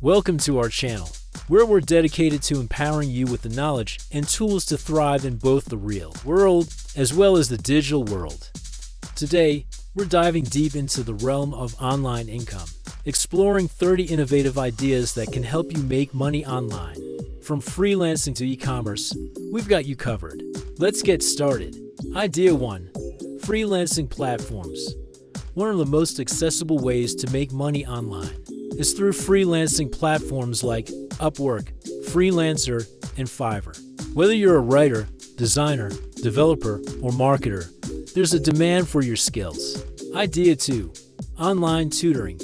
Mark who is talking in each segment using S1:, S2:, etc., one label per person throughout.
S1: Welcome to our channel, where we're dedicated to empowering you with the knowledge and tools to thrive in both the real world as well as the digital world. Today, we're diving deep into the realm of online income, exploring 30 innovative ideas that can help you make money online. From freelancing to e-commerce, we've got you covered. Let's get started. Idea 1. Freelancing platforms. One of the most accessible ways to make money online is through freelancing platforms like Upwork, Freelancer, and Fiverr. Whether you're a writer, designer, developer, or marketer, there's a demand for your skills. Idea 2. Online tutoring.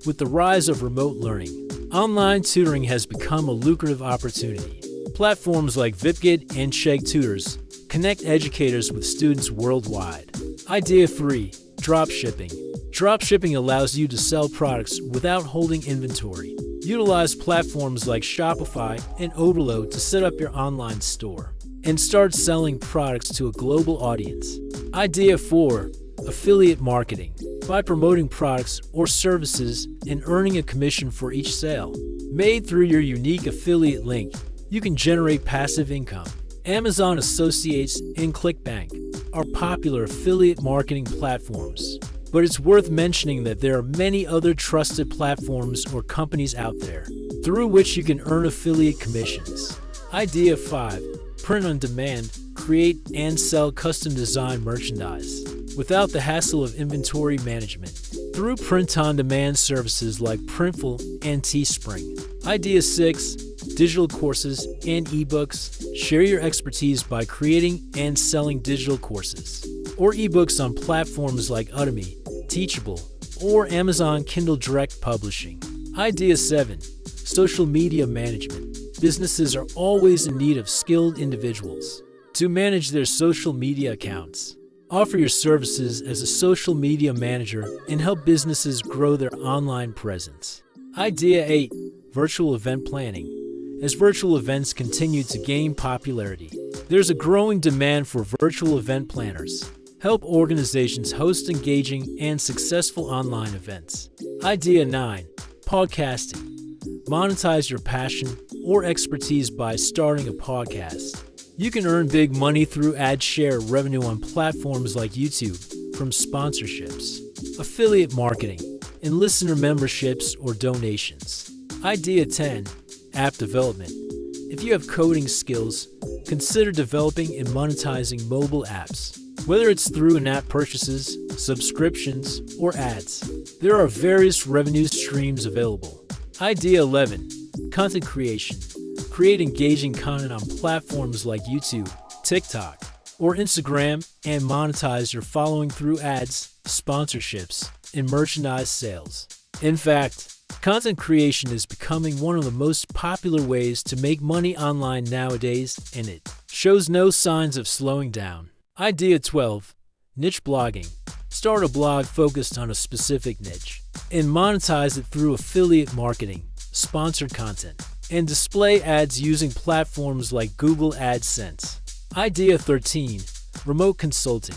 S1: With the rise of remote learning, online tutoring has become a lucrative opportunity. Platforms like VipGid and Chegg Tutors connect educators with students worldwide. Idea 3. Dropshipping. Dropshipping allows you to sell products without holding inventory. Utilize platforms like Shopify and Overload to set up your online store and start selling products to a global audience. Idea 4. Affiliate marketing. By promoting products or services and earning a commission for each sale made through your unique affiliate link, you can generate passive income. Amazon Associates and ClickBank are popular affiliate marketing platforms, but it's worth mentioning that there are many other trusted platforms or companies out there through which you can earn affiliate commissions. Idea 5. Print on demand. Create and sell custom design merchandise without the hassle of inventory management through print-on-demand services like Printful and Teespring. Idea 6. Digital courses and ebooks. Share your expertise by creating and selling digital courses or ebooks on platforms like Udemy, Teachable, or Amazon Kindle Direct Publishing. Idea 7. Social media management. Businesses are always in need of skilled individuals to manage their social media accounts. Offer your services as a social media manager and help businesses grow their online presence. Idea 8. Virtual event planning. As virtual events continue to gain popularity, there's a growing demand for virtual event planners. Help organizations host engaging and successful online events. Idea 9. Podcasting. Monetize your passion or expertise by starting a podcast. You can earn big money through ad share revenue on platforms like YouTube from sponsorships, affiliate marketing, and listener memberships or donations. Idea 10. App development. If you have coding skills, consider developing and monetizing mobile apps. Whether it's through in-app purchases, subscriptions, or ads, there are various revenue streams available. Idea 11. Content creation. Create engaging content on platforms like YouTube, TikTok, or Instagram and monetize your following through ads, sponsorships, and merchandise sales. In fact, content creation is becoming one of the most popular ways to make money online nowadays, and it shows no signs of slowing down. Idea 12. Niche blogging. Start a blog focused on a specific niche and monetize it through affiliate marketing, sponsored content, and display ads using platforms like Google AdSense. Idea 13. Remote consulting.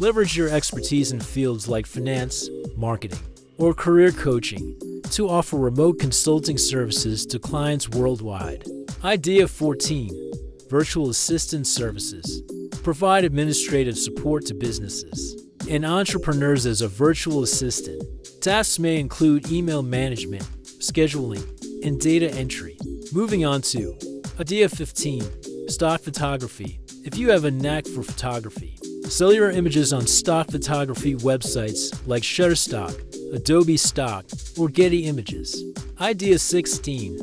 S1: Leverage your expertise in fields like finance, marketing, or career coaching to offer remote consulting services to clients worldwide. Idea 14. Virtual assistant services. Provide administrative support to businesses and entrepreneurs as a virtual assistant. Tasks may include email management, scheduling, and data entry. Moving on to Idea 15. Stock photography. If you have a knack for photography, sell your images on stock photography websites like Shutterstock, Adobe Stock, or Getty Images. Idea 16.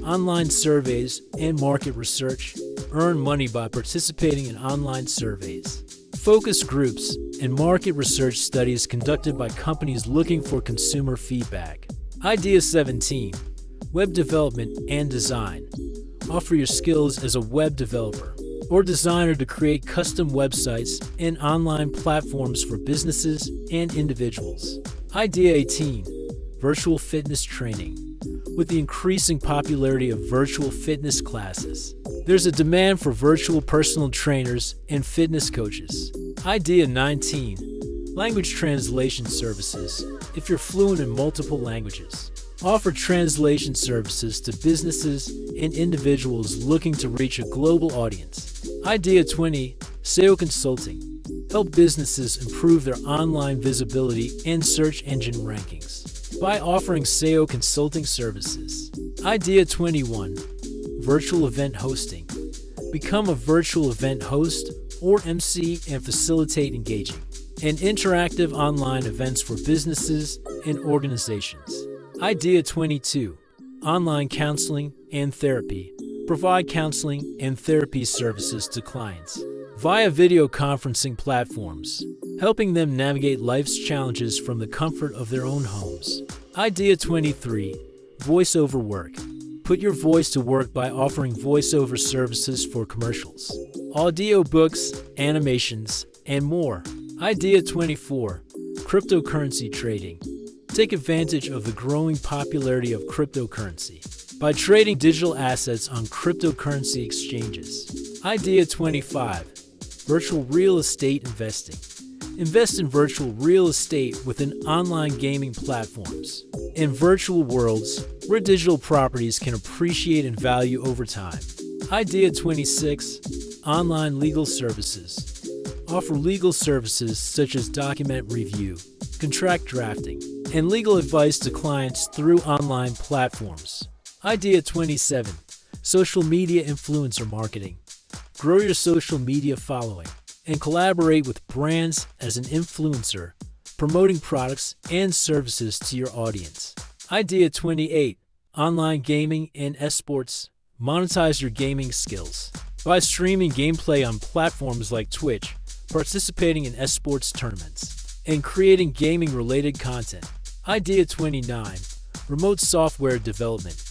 S1: Online surveys and market research. Earn money by participating in online surveys, focus groups, and market research studies conducted by companies looking for consumer feedback. Idea 17. Web development and design. Offer your skills as a web developer or designer to create custom websites and online platforms for businesses and individuals. Idea 18. Virtual fitness training. With the increasing popularity of virtual fitness classes, there's a demand for virtual personal trainers and fitness coaches. Idea 19. Language translation services. If you're fluent in multiple languages, Offer translation services to businesses and individuals looking to reach a global audience. Idea 20. SEO Consulting. Help businesses improve their online visibility and search engine rankings by offering SEO consulting services. Idea 21. Virtual Event Hosting. Become a virtual event host or MC and facilitate engaging and interactive online events for businesses and organizations. Idea 22. Online Counseling and Therapy. Provide counseling and therapy services to clients via video conferencing platforms, helping them navigate life's challenges from the comfort of their own homes. Idea 23. Voiceover work. Put your voice to work by offering voiceover services for commercials, audiobooks, animations, and more. Idea 24. Cryptocurrency trading. Take advantage of the growing popularity of cryptocurrency by trading digital assets on cryptocurrency exchanges. Idea 25. Virtual real estate investing. Invest in virtual real estate within online gaming platforms and virtual worlds where digital properties can appreciate in value over time. Idea 26. Online legal services. Offer legal services such as document review, contract drafting, and legal advice to clients through online platforms. Idea 27. Social media influencer marketing. Grow your social media following and collaborate with brands as an influencer, promoting products and services to your audience. Idea 28. Online gaming and esports. Monetize your gaming skills by streaming gameplay on platforms like Twitch, participating in esports tournaments, and creating gaming-related content. Idea 29. Remote software development.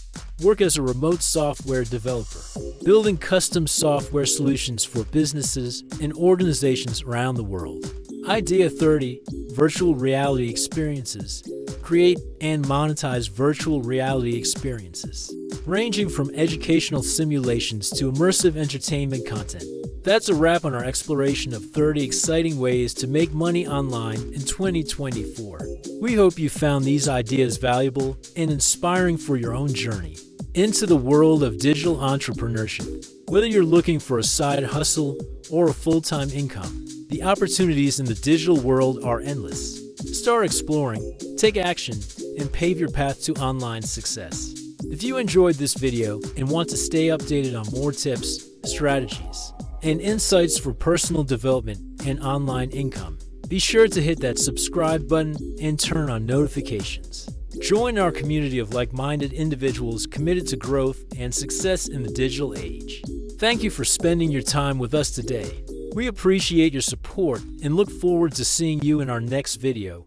S1: Work as a remote software developer, building custom software solutions for businesses and organizations around the world. Idea 30. Virtual reality experiences. Create and monetize virtual reality experiences, ranging from educational simulations to immersive entertainment content. That's a wrap on our exploration of 30 exciting ways to make money online in 2024. We hope you found these ideas valuable and inspiring for your own journey into the world of digital entrepreneurship. Whether you're looking for a side hustle or a full-time income, the opportunities in the digital world are endless. Start exploring, take action, and pave your path to online success. If you enjoyed this video and want to stay updated on more tips, strategies, and insights for personal development and online income, be sure to hit that subscribe button and turn on notifications. Join our community of like-minded individuals committed to growth and success in the digital age. Thank you for spending your time with us today. We appreciate your support and look forward to seeing you in our next video.